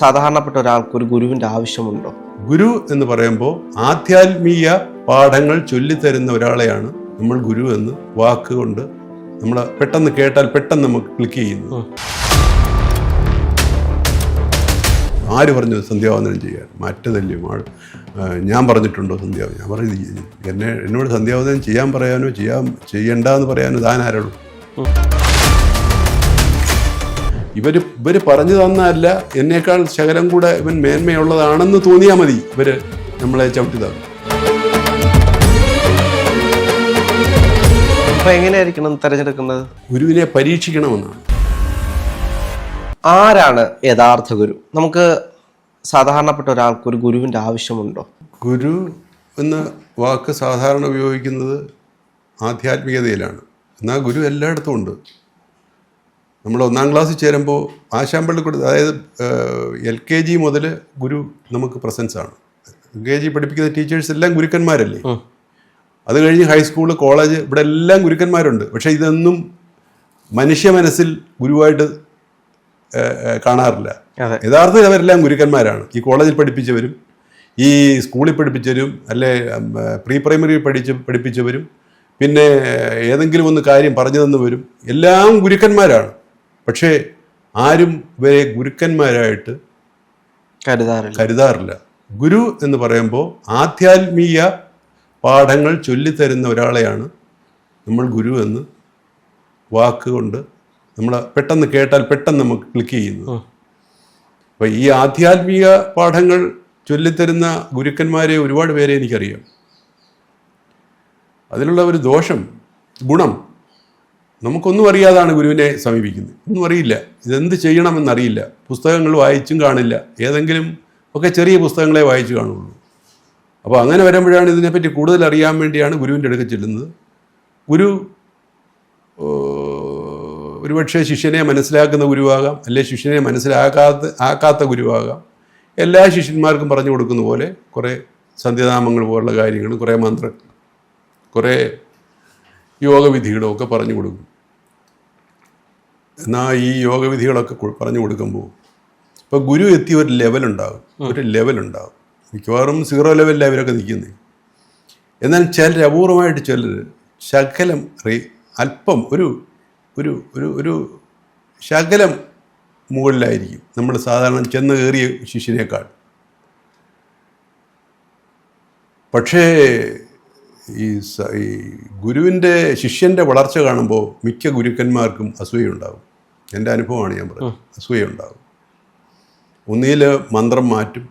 സാധാരണപ്പെട്ട ഒരാൾക്ക് ഒരു ഗുരുവിന്റെ ആവശ്യമുണ്ടോ? ഗുരു എന്ന് പറയുമ്പോൾ ആധ്യാത്മിക പാഠങ്ങൾ ചൊല്ലിത്തരുന്ന ഒരാളെയാണ് നമ്മൾ ഗുരു എന്ന് വാക്കുകൊണ്ട് നമ്മൾ പെട്ടെന്ന് കേട്ടാൽ പെട്ടെന്ന് നമുക്ക് ക്ലിക്ക് ചെയ്യുന്നു. ആര് പറഞ്ഞു സന്ധ്യാവന്ദനം ചെയ്യാൻ? മറ്റതല്ലേ ഞാൻ പറഞ്ഞിട്ടുണ്ടോ സന്ധ്യാവന്ദനം? ഞാൻ പറഞ്ഞു എന്നോട് സന്ധ്യാവന്ദനം ചെയ്യാൻ പറയാനോ ചെയ്യണ്ടെന്ന് പറയാനോ താൻ ആരോടും? ഇവര് പറഞ്ഞു തന്നല്ല, എന്നേക്കാൾ ശകലം കൂടെ ഇവൻ മേന്മയുള്ളതാണെന്ന് തോന്നിയാൽ മതി ഇവര് നമ്മളെ ചവിട്ടി തന്നു. അപ്പൊ എങ്ങനെയായിരിക്കണം തിരഞ്ഞെടുക്കുന്നത്? ഗുരുവിനെ പരീക്ഷിക്കണമെന്നാണ്. ആരാണ് യഥാർത്ഥ ഗുരു? നമുക്ക് സാധാരണപ്പെട്ട ഒരാൾക്ക് ഒരു ഗുരുവിന്റെ ആവശ്യമുണ്ടോ? ഗുരു എന്ന വാക്ക് സാധാരണ ഉപയോഗിക്കുന്നത് ആധ്യാത്മികതയിലാണ്. എന്നാൽ ഗുരു എല്ലായിടത്തും ഉണ്ട്. നമ്മൾ 1-ാം ക്ലാസ്സിൽ ചേരുമ്പോൾ ആശാമ്പള്ളിക്കൂടത്ത്, അതായത് LKG മുതൽ ഗുരു നമുക്ക് പ്രസൻസാണ്. LKG പഠിപ്പിക്കുന്ന ടീച്ചേഴ്സ് എല്ലാം ഗുരുക്കന്മാരല്ലേ. അത് കഴിഞ്ഞ് ഹൈസ്കൂള്, കോളേജ്, ഇവിടെ എല്ലാം ഗുരുക്കന്മാരുണ്ട്. പക്ഷേ ഇതൊന്നും മനുഷ്യ മനസ്സിൽ ഗുരുവായിട്ട് കാണാറില്ല. യഥാർത്ഥത്തിൽ അവരെല്ലാം ഗുരുക്കന്മാരാണ്. ഈ കോളേജിൽ പഠിപ്പിച്ചവരും ഈ സ്കൂളിൽ പഠിപ്പിച്ചവരും അല്ലെ പ്രീ പ്രൈമറി പഠിപ്പിച്ചവരും പിന്നെ ഏതെങ്കിലും ഒന്ന് കാര്യം പറഞ്ഞു തന്നവരും എല്ലാം ഗുരുക്കന്മാരാണ്. പക്ഷേ ആരും ഇവരെ ഗുരുക്കന്മാരായിട്ട് കരുതാറില്ല. ഗുരു എന്ന് പറയുമ്പോൾ ആധ്യാത്മിക പാഠങ്ങൾ ചൊല്ലിത്തരുന്ന ഒരാളെയാണ് നമ്മൾ ഗുരു എന്ന് വാക്കുകൊണ്ട് നമ്മൾ പെട്ടെന്ന് കേട്ടാൽ പെട്ടെന്ന് നമുക്ക് ക്ലിക്ക് ചെയ്യുന്നു. അപ്പം ഈ ആധ്യാത്മിക പാഠങ്ങൾ ചൊല്ലിത്തരുന്ന ഗുരുക്കന്മാരെ ഒരുപാട് പേരെ എനിക്കറിയാം. അതിലുള്ള ഒരു ദോഷം, ഗുണം, നമുക്കൊന്നും അറിയാതാണ് ഗുരുവിനെ സമീപിക്കുന്നത്. ഒന്നും അറിയില്ല, ഇതെന്ത് ചെയ്യണമെന്നറിയില്ല. പുസ്തകങ്ങൾ വായിച്ചും കാണില്ല, ഏതെങ്കിലും ഒക്കെ ചെറിയ പുസ്തകങ്ങളെ വായിച്ചു കാണുള്ളൂ. അപ്പോൾ അങ്ങനെ വരുമ്പോഴാണ് ഇതിനെപ്പറ്റി കൂടുതൽ അറിയാൻ വേണ്ടിയാണ് ഗുരുവിൻ്റെ അടുക്കൽ ചെല്ലുന്നത്. ഗുരു ഒരുപക്ഷെ ശിഷ്യനെ മനസ്സിലാക്കുന്ന ഗുരുവാകാം, അല്ലെ ശിഷ്യനെ ആക്കാത്ത ഗുരുവാകാം. എല്ലാ ശിഷ്യന്മാർക്കും പറഞ്ഞു കൊടുക്കുന്ന പോലെ കുറേ സന്ധ്യാനാമങ്ങൾ പോലുള്ള കാര്യങ്ങൾ, കുറേ മന്ത്രം, കുറേ യോഗവിധികളും ഒക്കെ പറഞ്ഞു കൊടുക്കും. എന്നാൽ ഈ യോഗവിധികളൊക്കെ പറഞ്ഞു കൊടുക്കുമ്പോൾ ഇപ്പോൾ ഗുരു എത്തിയ ഒരു ലെവലുണ്ടാകും. മിക്കവാറും 0 ലെവലിൽ അവരൊക്കെ നിൽക്കുന്നത്. എന്നാൽ ചിലർ, അപൂർവമായിട്ട് ചിലർ ശകലം അല്പം ഒരു ഒരു ഒരു ഒരു ശകലം മുകളിലായിരിക്കും നമ്മൾ സാധാരണ ചെന്ന് കയറിയ ശിഷ്യനേക്കാൾ. പക്ഷേ ഈ ഗുരുവിൻ്റെ ശിഷ്യൻ്റെ വളർച്ച കാണുമ്പോൾ മിക്ക ഗുരുക്കന്മാർക്കും അസൂയുണ്ടാകും. എൻ്റെ അനുഭവമാണ് ഞാൻ പറയുന്നത്. അസൂയുണ്ടാകും. ഒന്നിൽ മന്ത്രം മാറ്റും,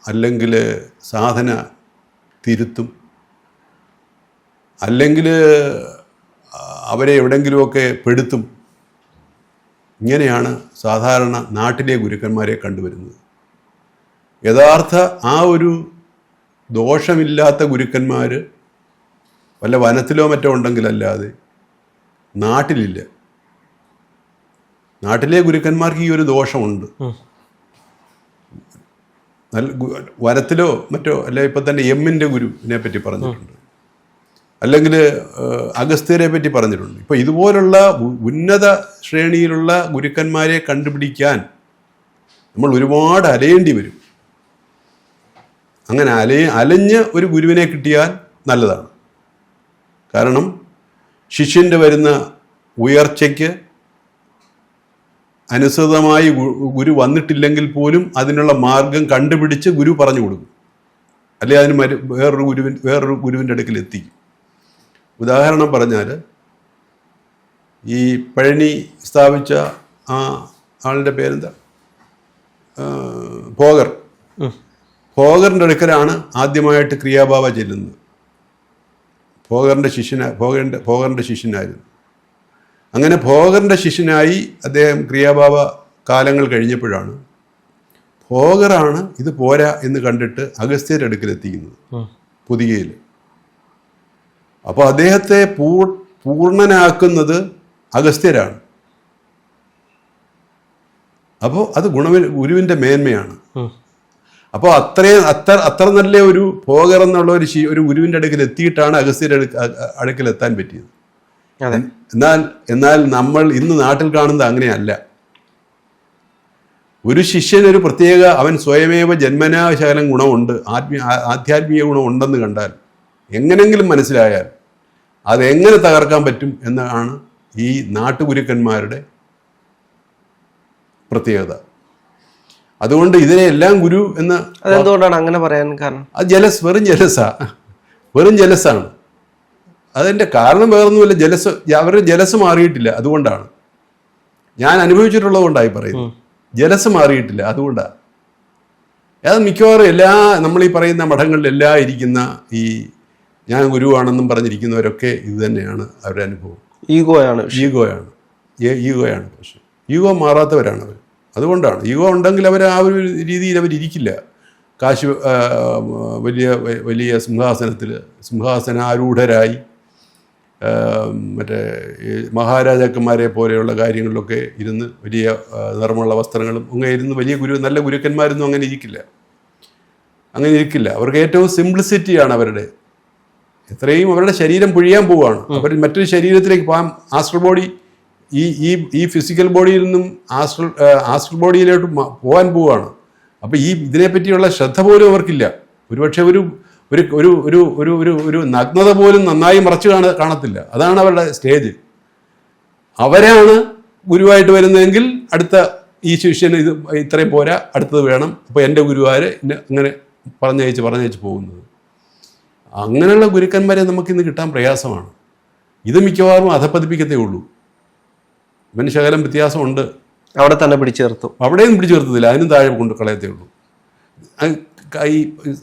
അല്ലെങ്കിൽ സാധന തിരുത്തും, അല്ലെങ്കിൽ അവരെ എവിടെയെങ്കിലുമൊക്കെ പെടുത്തും. ഇങ്ങനെയാണ് സാധാരണ നാട്ടിലെ ഗുരുക്കന്മാരെ കണ്ടുവരുന്നത്. യഥാർത്ഥ ആ ഒരു ദോഷമില്ലാത്ത ഗുരുക്കന്മാർ വല്ല വനത്തിലോ മറ്റോ ഉണ്ടെങ്കിലല്ലാതെ നാട്ടിലില്ല. നാട്ടിലെ ഗുരുക്കന്മാർക്ക് ഈ ഒരു ദോഷമുണ്ട്. വനത്തിലോ മറ്റോ അല്ലെ, ഇപ്പം തന്നെ എമ്മിൻ്റെ ഗുരുവിനെ പറ്റി പറഞ്ഞിട്ടുണ്ട്, അല്ലെങ്കിൽ അഗസ്ത്യരെ പറ്റി പറഞ്ഞിട്ടുണ്ട്. ഇപ്പോൾ ഇതുപോലുള്ള ഉന്നത ശ്രേണിയിലുള്ള ഗുരുക്കന്മാരെ കണ്ടുപിടിക്കാൻ നമ്മൾ ഒരുപാട് അലയേണ്ടി വരും. അങ്ങനെ അലഞ്ഞ് ഒരു ഗുരുവിനെ കിട്ടിയാൽ നല്ലതാണ്. കാരണം ശിഷ്യൻ്റെ വരുന്ന ഉയർച്ചയ്ക്ക് അനുസൃതമായി ഗുരു വന്നിട്ടില്ലെങ്കിൽ പോലും അതിനുള്ള മാർഗം കണ്ടുപിടിച്ച് ഗുരു പറഞ്ഞു കൊടുക്കും, അല്ലെ അതിന് വേറൊരു ഗുരുവിൻ്റെ അടുക്കൽ എത്തിക്കും. ഉദാഹരണം പറഞ്ഞാൽ, ഈ പഴനി സ്ഥാപിച്ച ആ ആളുടെ പേരെന്താ, ഭോഗറിൻ്റെ അടുക്കലാണ് ആദ്യമായിട്ട് ക്രിയാബാബ ചെല്ലുന്നത്. ഭോഗറിൻ്റെ ശിഷ്യനായിരുന്നു. അങ്ങനെ ഭോഗറിൻ്റെ ശിഷ്യനായി അദ്ദേഹം ക്രിയാബാബ കാലങ്ങൾ കഴിഞ്ഞപ്പോഴാണ് ഭോഗറാണ് ഇത് പോരാ എന്ന് കണ്ടിട്ട് അഗസ്ത്യരുടെ അടുക്കലെത്തിക്കുന്നത് പുതിയയിൽ. അപ്പോൾ അദ്ദേഹത്തെ പൂർണ്ണനാക്കുന്നത് അഗസ്ത്യരാണ്. അപ്പോൾ അത് ഗുരുവിൻ്റെ മേന്മയാണ്. അപ്പോൾ അത്ര നല്ല ഒരു ഭോഗർ എന്നുള്ള ഒരു ഗുരുവിൻ്റെ അടുക്കൽ എത്തിയിട്ടാണ് അഗസ്ത്യരുടെ അടുക്കൽ എത്താൻ പറ്റിയത്. എന്നാൽ നമ്മൾ ഇന്ന് നാട്ടിൽ കാണുന്നത് അങ്ങനെയല്ല. ഒരു ശിഷ്യനൊരു പ്രത്യേക അവൻ സ്വയമേവ ജന്മനാ ശകലം ഗുണമുണ്ട്, ആധ്യാത്മിക ഗുണമുണ്ടെന്ന് കണ്ടാൽ, എങ്ങനെങ്കിലും മനസ്സിലായാൽ അതെങ്ങനെ തകർക്കാൻ പറ്റും എന്നാണ് ഈ നാട്ടുഗുരുക്കന്മാരുടെ പ്രത്യേകത. അതുകൊണ്ട് ഇതിനെല്ലാം ഗുരു എന്ന്. അതെന്തുകൊണ്ടാണ് അങ്ങനെ പറയാൻ കാരണം? അത് വെറും ജലസാണ്. അതിൻ്റെ കാരണം വേറൊന്നുമില്ല, അവരുടെ ജലസ് മാറിയിട്ടില്ല, അതുകൊണ്ടാണ്. ഞാൻ അനുഭവിച്ചിട്ടുള്ളത് കൊണ്ടായി പറയുന്നത്. ജലസ് മാറിയിട്ടില്ല, അതുകൊണ്ടാണ്. അത് മിക്കവാറും നമ്മളീ പറയുന്ന മഠങ്ങളിലെല്ലാം ഇരിക്കുന്ന ഈ ഞാൻ ഗുരുവാണെന്നും പറഞ്ഞിരിക്കുന്നവരൊക്കെ ഇത് തന്നെയാണ് അവരുടെ അനുഭവം. ഈഗോയാണ് പ്രശ്നം. ഈഗോ മാറാത്തവരാണ് അവർ. അതുകൊണ്ടാണ്. ഈഗോ ഉണ്ടെങ്കിൽ അവർ ആ ഒരു രീതിയിൽ അവരിയ്ക്കില്ല. കാശ് വലിയ വലിയ സിംഹാസനാരൂഢരായി മറ്റേ മഹാരാജാക്കന്മാരെ പോലെയുള്ള കാര്യങ്ങളിലൊക്കെ ഇരുന്ന് വലിയ നിറമുള്ള വസ്ത്രങ്ങളും അങ്ങനെ ഇരുന്ന് വലിയ നല്ല ഗുരുക്കന്മാരൊന്നും അങ്ങനെ ഇരിക്കില്ല. അവർക്ക് ഏറ്റവും സിംപ്ലിസിറ്റിയാണ് അവരുടെ. എത്രയും അവരുടെ ശരീരം പൊഴിയാൻ പോവുകയാണ്. അവർ മറ്റൊരു ശരീരത്തിലേക്ക് പോകാൻ, ആസ്ട്രൽ ബോഡി ഈ ഫിസിക്കൽ ബോഡിയിൽ നിന്നും ആസ്ട്രൽ ബോഡിയിലോട്ട് പോകാൻ പോവുകയാണ്. അപ്പോൾ ഇതിനെപ്പറ്റിയുള്ള ശ്രദ്ധ പോലും അവർക്കില്ല. ഒരുപക്ഷെ ഒരു ഒരു ഒരു ഒരു ഒരു ഒരു ഒരു നഗ്നത പോലും നന്നായി മറച്ചു കാണത്തില്ല. അതാണ് അവരുടെ സ്റ്റേജ്. അവരാണ് ഗുരുവായിട്ട് വരുന്നതെങ്കിൽ അടുത്ത ഈ ശിഷ്യന് ഇത് ഇത്രയും പോരാ, അടുത്തത് വേണം, അപ്പോൾ എൻ്റെ ഗുരുവാര് അങ്ങനെ പറഞ്ഞയച്ച് പോകുന്നത്. അങ്ങനെയുള്ള ഗുരുക്കന്മാരെ നമുക്കിന്ന് കിട്ടാൻ പ്രയാസമാണ്. ഇത് മിക്കവാറും അധപ്പതിപ്പിക്കത്തേ ഉള്ളൂ. ഇവന് ശകലം വ്യത്യാസമുണ്ട്, അവിടെ തന്നെ പിടിച്ചു നിർത്തും. അവിടെയും പിടിച്ചു നിർത്തത്തില്ല, അതിനും താഴെ കൊണ്ട് കളയത്തേ ഉള്ളൂ.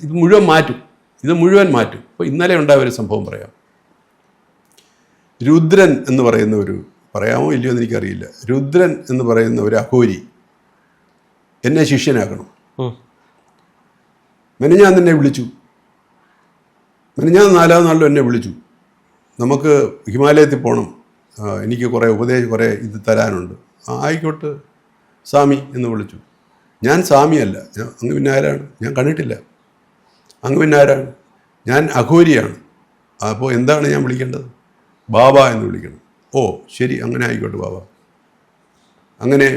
ഇത് മുഴുവൻ മാറ്റും. ഇപ്പോൾ ഇന്നലെ ഉണ്ടായ ഒരു സംഭവം പറയാം. രുദ്രൻ എന്ന് പറയുന്ന പറയാമോ ഇല്ലയോ എന്ന് എനിക്കറിയില്ല. രുദ്രൻ എന്ന് പറയുന്ന ഒരു അഘോരി എന്നെ ശിഷ്യനാക്കണം. മെനഞ്ഞാൻ എന്നെ വിളിച്ചു. മെനഞ്ഞാൻ 4-ാം നാളിലും എന്നെ വിളിച്ചു. നമുക്ക് ഹിമാലയത്തിൽ പോകണം, എനിക്ക് കുറേ ഇത് തരാനുണ്ട്. ആയിക്കോട്ടെ സ്വാമി എന്ന് വിളിച്ചു. ഞാൻ സ്വാമിയല്ല, അങ്ങ് പിന്നെ ആരാണ്? ഞാൻ കണ്ടിട്ടില്ല. അങ്ങ് പിന്നെ ആരാണ്? ഞാൻ അഘോരിയാണ്. അപ്പോൾ എന്താണ് ഞാൻ വിളിക്കേണ്ടത്? ബാബ എന്ന് വിളിക്കണം. ഓ ശരി, അങ്ങനെ ആയിക്കോട്ടെ ബാബ. അങ്ങനെ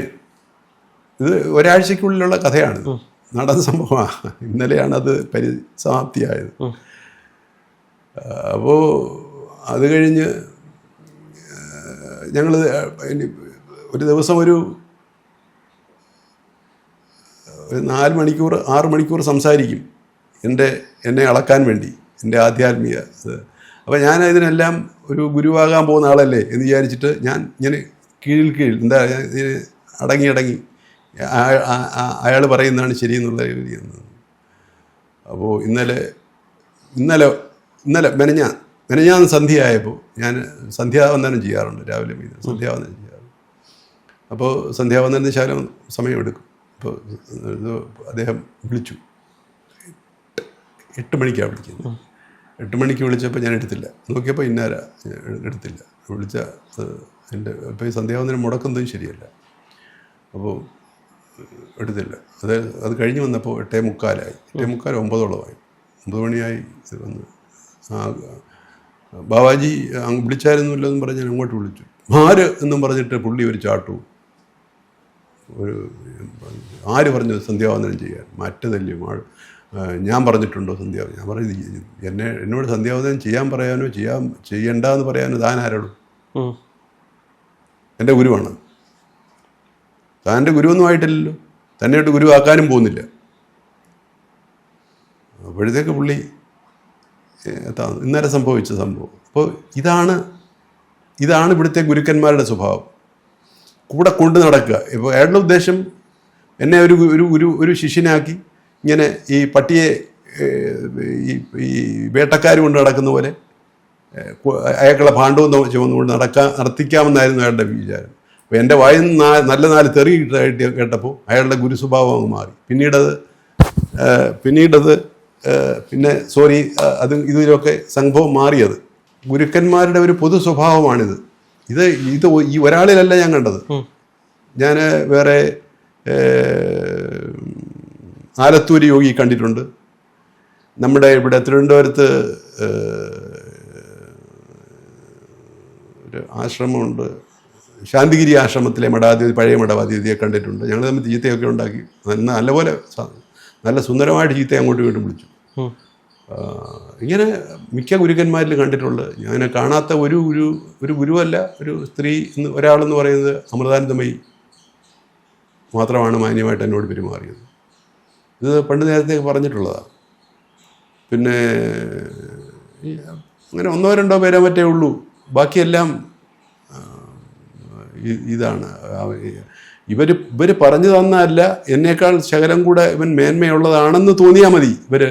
ഇത് ഒരാഴ്ചക്കുള്ളിലുള്ള കഥയാണ്, നടന്ന സംഭവമാണ്. ഇന്നലെയാണ് അത് പരിസമാപ്തിയായത്. അപ്പോൾ അത് കഴിഞ്ഞ് ഞങ്ങൾ ഒരു ദിവസം ഒരു 4 മണിക്കൂർ 6 മണിക്കൂർ സംസാരിക്കും എന്നെ അളക്കാൻ വേണ്ടി, എൻ്റെ ആധ്യാത്മിക. അപ്പോൾ ഞാൻ ഇതിനെല്ലാം ഒരു ഗുരുവാകാൻ പോകുന്ന ആളല്ലേ എന്ന് വിചാരിച്ചിട്ട് ഞാൻ ഇങ്ങനെ കീഴിൽ എന്താ അടങ്ങി അയാൾ പറയുന്നതാണ് ശരിയെന്നുള്ള രീതി. അപ്പോൾ ഇന്നലെ മെനഞ്ഞാന്ന് സന്ധ്യയായപ്പോൾ ഞാൻ സന്ധ്യാവന്ദനം ചെയ്യാറുണ്ട്, രാവിലെ സന്ധ്യാവന്ദനം ചെയ്യാറുണ്ട്. അപ്പോൾ സന്ധ്യാവന്ദനത്തിന് ശകലം സമയമെടുക്കും. അപ്പോൾ അദ്ദേഹം വിളിച്ചു. 8 മണിക്കാണ് വിളിക്കുന്നത്. 8 മണിക്ക് വിളിച്ചപ്പോൾ ഞാൻ എടുത്തില്ല. നോക്കിയപ്പോൾ എടുത്തില്ല. എൻ്റെ ഇപ്പോൾ ഈ സന്ധ്യാവന്ദനം മുടക്കുന്നതും ശരിയല്ല. അപ്പോൾ എടുത്തില്ല. അത് കഴിഞ്ഞ് വന്നപ്പോൾ 8:45 9:00 9 മണിയായി വന്ന്. ബാബാജി അങ്ങ് വിളിച്ചായിരുന്നല്ലോ എന്നും പറഞ്ഞ് ഞാൻ അങ്ങോട്ട് വിളിച്ചു. ആര് എന്നും പറഞ്ഞിട്ട് പുള്ളി ഒരു ചാട്ടു. ആര് പറഞ്ഞു സന്ധ്യാവന്ദനം ചെയ്യാൻ? മറ്റതല്ലേ ഞാൻ പറഞ്ഞിട്ടുണ്ടോ സന്ധ്യാവന്ദനം? ഞാൻ പറഞ്ഞു എന്നോട് സന്ധ്യാവന്ദനം ചെയ്യാൻ പറയാനോ ചെയ്യണ്ടെന്ന് പറയാനോ താൻ ആരോടും? എൻ്റെ ഗുരുവാണ്. താൻ്റെ ഗുരുവൊന്നും ആയിട്ടില്ലല്ലോ, തന്നെയായിട്ട് ഗുരുവാക്കാനും പോകുന്നില്ല. അപ്പോഴത്തേക്ക് പുള്ളി ഇന്നലെ സംഭവിച്ച സംഭവം. അപ്പോൾ ഇതാണ് ഇവിടുത്തെ ഗുരുക്കന്മാരുടെ സ്വഭാവം. കൂടെ കൊണ്ടു നടക്കുക. ഇപ്പോൾ അയാളുടെ ഉദ്ദേശം എന്നെ ഒരു ശിഷ്യനാക്കി ഇങ്ങനെ ഈ പട്ടിയെ ഈ വേട്ടക്കാർ കൊണ്ട് നടക്കുന്ന പോലെ അയാൾക്കുള്ള ഭാണ്ഡവും ചുമന്നുകൊണ്ട് നടത്തിക്കാമെന്നായിരുന്നു അയാളുടെ വിചാരം. അപ്പോൾ എൻ്റെ വായിൽ നിന്ന് നല്ല 4 തെറി കേട്ടപ്പോൾ അയാളുടെ ഗുരു സ്വഭാവം അങ്ങ് മാറി. പിന്നീടത് ഇതിലൊക്കെ സംഭവം മാറിയത്. ഗുരുക്കന്മാരുടെ ഒരു പൊതു സ്വഭാവമാണിത്. ഇത് ഈ ഒരാളിലല്ല ഞാൻ കണ്ടത്. ഞാൻ വേറെ ആലത്തൂര് യോഗി കണ്ടിട്ടുണ്ട്. നമ്മുടെ ഇവിടെ തിരുവനന്തപുരത്ത് ഒരു ആശ്രമമുണ്ട്, ശാന്തിഗിരി ആശ്രമത്തിലെ മഠാധിപതി, പഴയ മഠാധിപതിയെ കണ്ടിട്ടുണ്ട്. ഞങ്ങൾ തമ്മിൽ ചീത്തയൊക്കെ ഉണ്ടാക്കി, നല്ലപോലെ നല്ല സുന്ദരമായിട്ട് ചീത്ത അങ്ങോട്ടും ഇങ്ങോട്ടും വിളിച്ചു. ഇങ്ങനെ മിക്ക ഗുരുക്കന്മാരിൽ കണ്ടിട്ടുള്ളത്. ഞാൻ കാണാത്ത ഒരു ഗുരുവല്ല, ഒരു സ്ത്രീ ഒരാളെന്ന് പറയുന്നത് അമൃതാനന്ദമയി മാത്രമാണ് മാന്യമായിട്ട് എന്നോട് പെരുമാറിയത്. ഇത് പണ്ട് നേരത്തെ പറഞ്ഞിട്ടുള്ളതാണ്. പിന്നെ അങ്ങനെ 1-2 പേരെ മറ്റേ ഉള്ളൂ. ബാക്കിയെല്ലാം ഇതാണ്. ഇവർ പറഞ്ഞു തന്നതല്ല, എന്നേക്കാൾ ശകലം കൂടെ ഇവൻ മേന്മയുള്ളതാണെന്ന് തോന്നിയാൽ മതി ഇവർ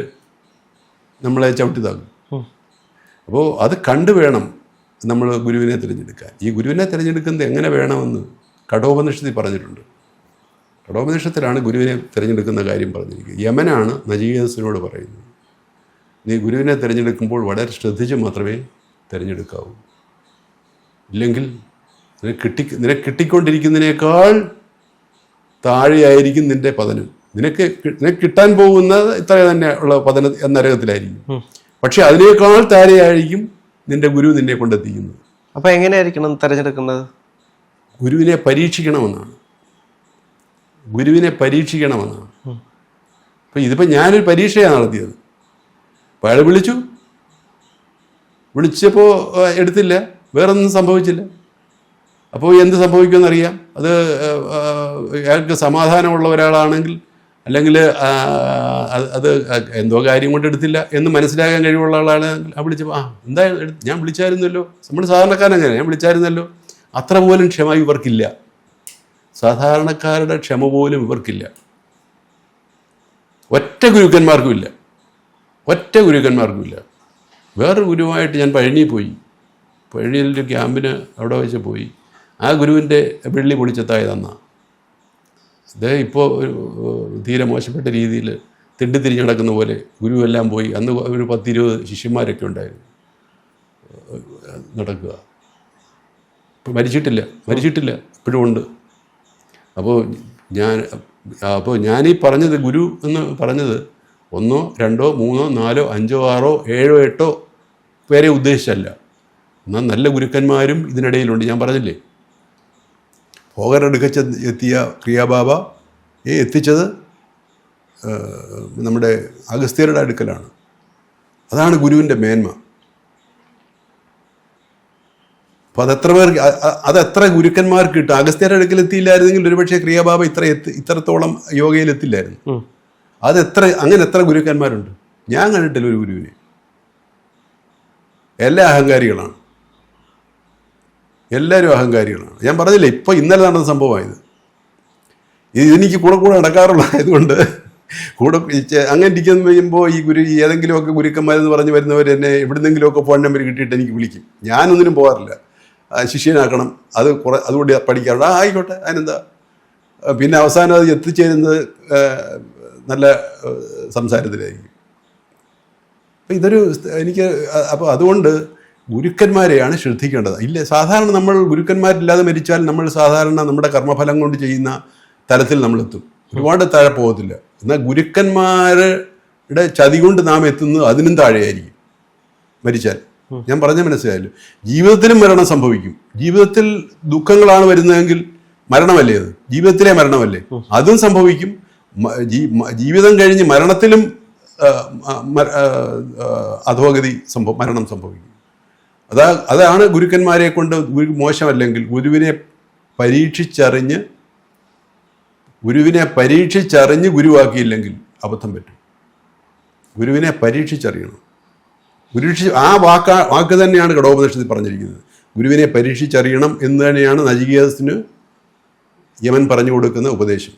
നമ്മളെ ചവിട്ടി താക്കും. അപ്പോൾ അത് കണ്ടു വേണം നമ്മൾ ഗുരുവിനെ തിരഞ്ഞെടുക്കാൻ. ഈ ഗുരുവിനെ തിരഞ്ഞെടുക്കുന്നത് എങ്ങനെ വേണമെന്ന് കഠോപനിഷത്തിൽ പറഞ്ഞിട്ടുണ്ട്. കഠോപനിഷത്തിലാണ് ഗുരുവിനെ തിരഞ്ഞെടുക്കുന്ന കാര്യം പറഞ്ഞിരിക്കുന്നത്. യമനാണ് നചികേതസിനോട് പറയുന്നത്, നീ ഗുരുവിനെ തിരഞ്ഞെടുക്കുമ്പോൾ വളരെ ശ്രദ്ധിച്ച് മാത്രമേ തിരഞ്ഞെടുക്കാവൂ. ഇല്ലെങ്കിൽ നിനക്ക് കിട്ടിക്കൊണ്ടിരിക്കുന്നതിനേക്കാൾ താഴെയായിരിക്കും നിന്റെ പതനം. നിനക്ക് കിട്ടാൻ പോകുന്നത് ഇത്ര തന്നെ ഉള്ള പതന നരകത്തിലായിരിക്കും. പക്ഷെ അതിനേക്കാൾ താഴെയായിരിക്കും നിന്റെ ഗുരു നിന്നെ കൊണ്ടെത്തിക്കുന്നത്. അപ്പൊ എങ്ങനെയായിരിക്കണം തിരഞ്ഞെടുക്കുന്നത്? ഗുരുവിനെ പരീക്ഷിക്കണമെന്നാണ്. അപ്പൊ ഇതിപ്പോ ഞാനൊരു പരീക്ഷയാണ് നടത്തിയത്. അപ്പോൾ അയാൾ വിളിച്ചപ്പോൾ എടുത്തില്ല, വേറൊന്നും സംഭവിച്ചില്ല. അപ്പോൾ എന്ത് സംഭവിക്കുമെന്നറിയാം. അത് അയാൾക്ക് സമാധാനമുള്ള ഒരാളാണെങ്കിൽ, അല്ലെങ്കിൽ അത് എന്തോ കാര്യം കൊണ്ട് എടുത്തില്ല എന്ന് മനസ്സിലാക്കാൻ കഴിവുള്ള ആളാണെങ്കിൽ വിളിച്ചപ്പോൾ എന്താ ഞാൻ വിളിച്ചായിരുന്നല്ലോ, നമ്മൾ സാധാരണക്കാരങ്ങനെ ഞാൻ വിളിച്ചായിരുന്നല്ലോ, അത്ര പോലും ക്ഷമ ഇവർക്കില്ല. സാധാരണക്കാരുടെ ക്ഷമ പോലും ഇവർക്കില്ല. ഒറ്റ ഗുരുക്കന്മാർക്കുമില്ല. വേറൊരു ഗുരുവായിട്ട് ഞാൻ പഴനിയിൽ പോയി. പഴനിയിലൊരു ക്യാമ്പിന് അവിടെ വെച്ച് പോയി. ആ ഗുരുവിൻ്റെ വെള്ളി പൊളിച്ചത്തായതെന്നാ. അദ്ദേഹം ഇപ്പോൾ തീരെ മോശപ്പെട്ട രീതിയിൽ തിണ്ടിത്തിരിഞ്ഞ് നടക്കുന്ന പോലെ ഗുരുവെല്ലാം പോയി. അന്ന് ഒരു 10-20 ശിഷ്യന്മാരൊക്കെ ഉണ്ടായിരുന്നു നടക്കുക. ഇപ്പം മരിച്ചിട്ടില്ല, ഇപ്പോഴും ഉണ്ട്. അപ്പോൾ ഞാനീ പറഞ്ഞത്, ഗുരു എന്ന് പറഞ്ഞത് 1, 2, 3, 4, 5, 6, 7, 8 പേരെ ഉദ്ദേശിച്ചല്ല. എന്നാൽ നല്ല ഗുരുക്കന്മാരും ഇതിനിടയിലുണ്ട്. ഞാൻ പറഞ്ഞില്ലേ, ഭോഗരടുക്ക എത്തിയ ക്രിയാബാബയെ എത്തിച്ചത് നമ്മുടെ അഗസ്ത്യരുടെ അടുക്കലാണ്. അതാണ് ഗുരുവിൻ്റെ മേന്മ. അപ്പം അതെത്ര ഗുരുക്കന്മാർക്ക് കിട്ടും. അഗസ്ത്യരുടെ അടുക്കൽ എത്തിയില്ലായിരുന്നെങ്കിൽ ഒരുപക്ഷെ ക്രിയാബാബ ഇത്രത്തോളം യോഗയിലെത്തില്ലായിരുന്നു. അങ്ങനെ എത്ര ഗുരുക്കന്മാരുണ്ട്. ഞാൻ കണ്ടിട്ടില്ല ഒരു ഗുരുവിനെ. എല്ലാവരും അഹങ്കാരികളാണ്. ഞാൻ പറഞ്ഞില്ലേ, ഇന്നലെ നടന്ന സംഭവമായത്. ഇതെനിക്ക് കൂടെ നടക്കാറുള്ളതായതുകൊണ്ട് അങ്ങനെ ഇരിക്കുമ്പോൾ ഈ ഏതെങ്കിലുമൊക്കെ ഗുരുക്കന്മാരെന്ന് പറഞ്ഞ് വരുന്നവർ എന്നെ എവിടുന്നെങ്കിലുമൊക്കെ ഫോൺ നമ്പർ കിട്ടിയിട്ട് എനിക്ക് വിളിക്കും. ഞാനൊന്നിനും പോകാറില്ല. ശിഷ്യനാക്കണം, അതുകൊണ്ട് പഠിക്കാറുണ്ട്. ആയിക്കോട്ടെ, അതിനെന്താ. പിന്നെ അവസാനം അത് എത്തിച്ചേരുന്നത് നല്ല സംസാരത്തിലായിരിക്കും. അപ്പം അപ്പോൾ അതുകൊണ്ട് ഗുരുക്കന്മാരെയാണ് ശ്രദ്ധിക്കേണ്ടത്. സാധാരണ നമ്മൾ ഗുരുക്കന്മാരില്ലാതെ മരിച്ചാൽ നമ്മൾ സാധാരണ നമ്മുടെ കർമ്മഫലം കൊണ്ട് ചെയ്യുന്ന തലത്തിൽ നമ്മളെത്തും. ഒരുപാട് താഴെ പോകത്തില്ല. എന്നാൽ ഗുരുക്കന്മാരുടെ ചതി കൊണ്ട് നാം എത്തുന്നത് അതിനും താഴെയായിരിക്കും മരിച്ചാൽ. ഞാൻ പറഞ്ഞ മനസ്സിലായല്ലോ. ജീവിതത്തിലും മരണം സംഭവിക്കും. ജീവിതത്തിൽ ദുഃഖങ്ങളാണ് വരുന്നതെങ്കിൽ മരണമല്ലേ അത്? ജീവിതത്തിലെ മരണമല്ലേ? അതും സംഭവിക്കും. ജീവിതം കഴിഞ്ഞ് മരണത്തിലും അധോഗതി മരണം സംഭവിക്കും. അതാണ് ഗുരുക്കന്മാരെ കൊണ്ട് മോശമല്ലെങ്കിൽ ഗുരുവിനെ പരീക്ഷിച്ചറിഞ്ഞ് ഗുരുവാക്കിയില്ലെങ്കിൽ അബദ്ധം പറ്റും. ഗുരുവിനെ പരീക്ഷിച്ചറിയണം. ആ വാക്ക് തന്നെയാണ് കഠോപനിഷത്തിൽ പറഞ്ഞിരിക്കുന്നത്. ഗുരുവിനെ പരീക്ഷിച്ചറിയണം എന്ന് തന്നെയാണ് നചികേതസിന് യമൻ പറഞ്ഞു കൊടുക്കുന്ന ഉപദേശം.